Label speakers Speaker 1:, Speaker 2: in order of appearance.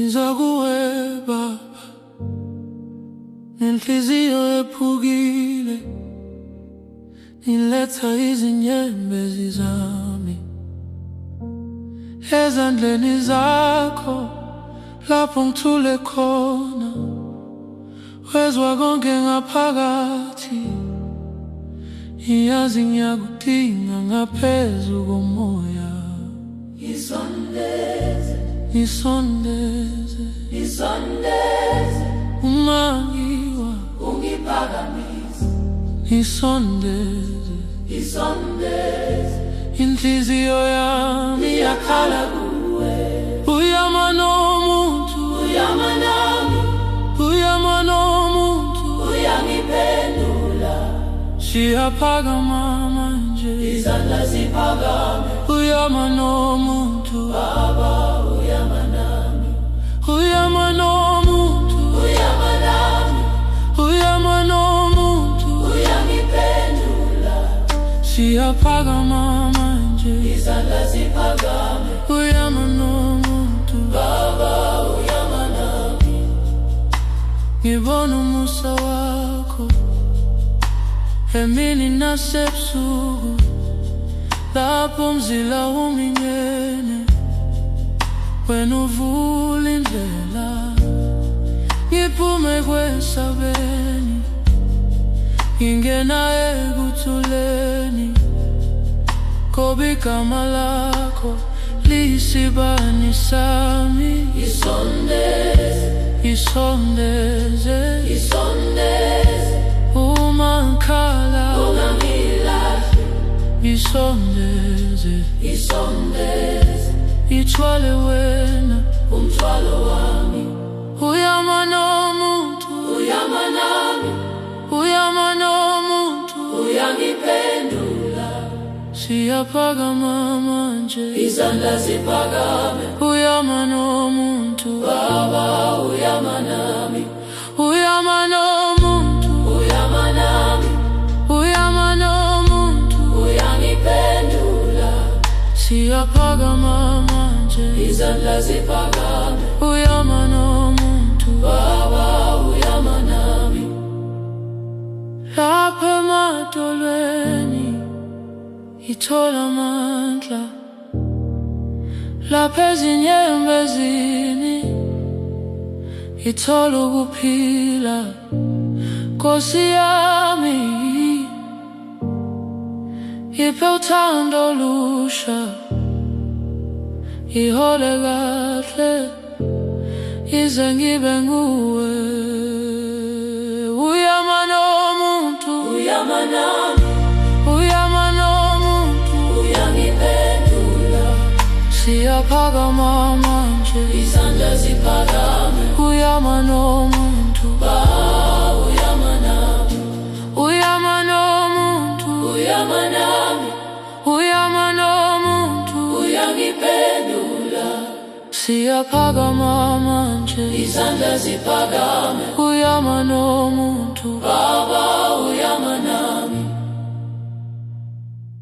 Speaker 1: Ngizakuweba ngenhliziyo ephukile, ngiletha izinyembezi zami ezandleni zakho, lapho ngithule khona wezwa konke ngaphakathi. Ngiyazi ngiyakudinga ngaphezu komoya.
Speaker 2: Ngisondeze,
Speaker 1: ngisondeze,
Speaker 2: ngisondeze,
Speaker 1: uma ngiwa
Speaker 2: ungiphakamise.
Speaker 1: ngisondeze,
Speaker 2: Ngisondeze,
Speaker 1: inhliziyo yami
Speaker 2: iyakhala kuwe.
Speaker 1: uyama nomuntu,
Speaker 2: Uyama nami,
Speaker 1: uyama nomuntu,
Speaker 2: uyangiphendula.
Speaker 1: siyaphakama manje,
Speaker 2: Izandla ziphakame.
Speaker 1: uyama nomuntu,
Speaker 2: Baba, uyama nami,
Speaker 1: uyama nomuntu,
Speaker 2: uyama nami,
Speaker 1: uyama nomuntu,
Speaker 2: uyangiphendula.
Speaker 1: siyaphakama manje,
Speaker 2: Izandla ziphakame.
Speaker 1: uyama nomuntu.
Speaker 2: Baba, uyama nami.
Speaker 1: Ngibona umusa wakho emini nasebusuku, lapho umzila uminyene, wena uvula indlela ngiphume kwesabeni, ngingena ekuthuleni, ngoba igama lakho liyisibani sami.
Speaker 2: Ngisondeze,
Speaker 1: Ngisondeze,
Speaker 2: ngisondeze,
Speaker 1: uma ngikhala,
Speaker 2: ungangilahli.
Speaker 1: ngisondeze,
Speaker 2: Ngisondeze,
Speaker 1: ithwale wena,
Speaker 2: umthwalo wami.
Speaker 1: uyama nomuntu,
Speaker 2: Uyama nami,
Speaker 1: uyama nomuntu,
Speaker 2: uyangiphendula.
Speaker 1: siyaphakama manje,
Speaker 2: Izandla ziphakame.
Speaker 1: uyama nomuntu,
Speaker 2: Baba, uyama nami,
Speaker 1: uyama nomuntu,
Speaker 2: uyama nami,
Speaker 1: uyama nomuntu,
Speaker 2: uyangiphendula.
Speaker 1: siyaphakama manje,
Speaker 2: Izandla ziphakame.
Speaker 1: uyama nomuntu.
Speaker 2: Baba, uyama nami.
Speaker 1: Lapha emadolweni ithola amandla, lapha ezinyembezini ithola ukuphila. Nkosi yami, iphe uthando olusha, ihole kahle, ize ngibe nguwe. Uyama nomuntu,
Speaker 2: Uyama nami,
Speaker 1: uyama nomuntu,
Speaker 2: uyangiphendula.
Speaker 1: siyaphakama manje,
Speaker 2: Izandla ziphakame.
Speaker 1: uyama nomuntu,
Speaker 2: Baba, uyama nami,
Speaker 1: uyama nomuntu,
Speaker 2: uyama nami,
Speaker 1: uyama nomuntu,
Speaker 2: uyangiphendula.
Speaker 1: siyaphakama manje,
Speaker 2: Izandla ziphakame.
Speaker 1: uyama nomuntu.
Speaker 2: Baba, uyama nami.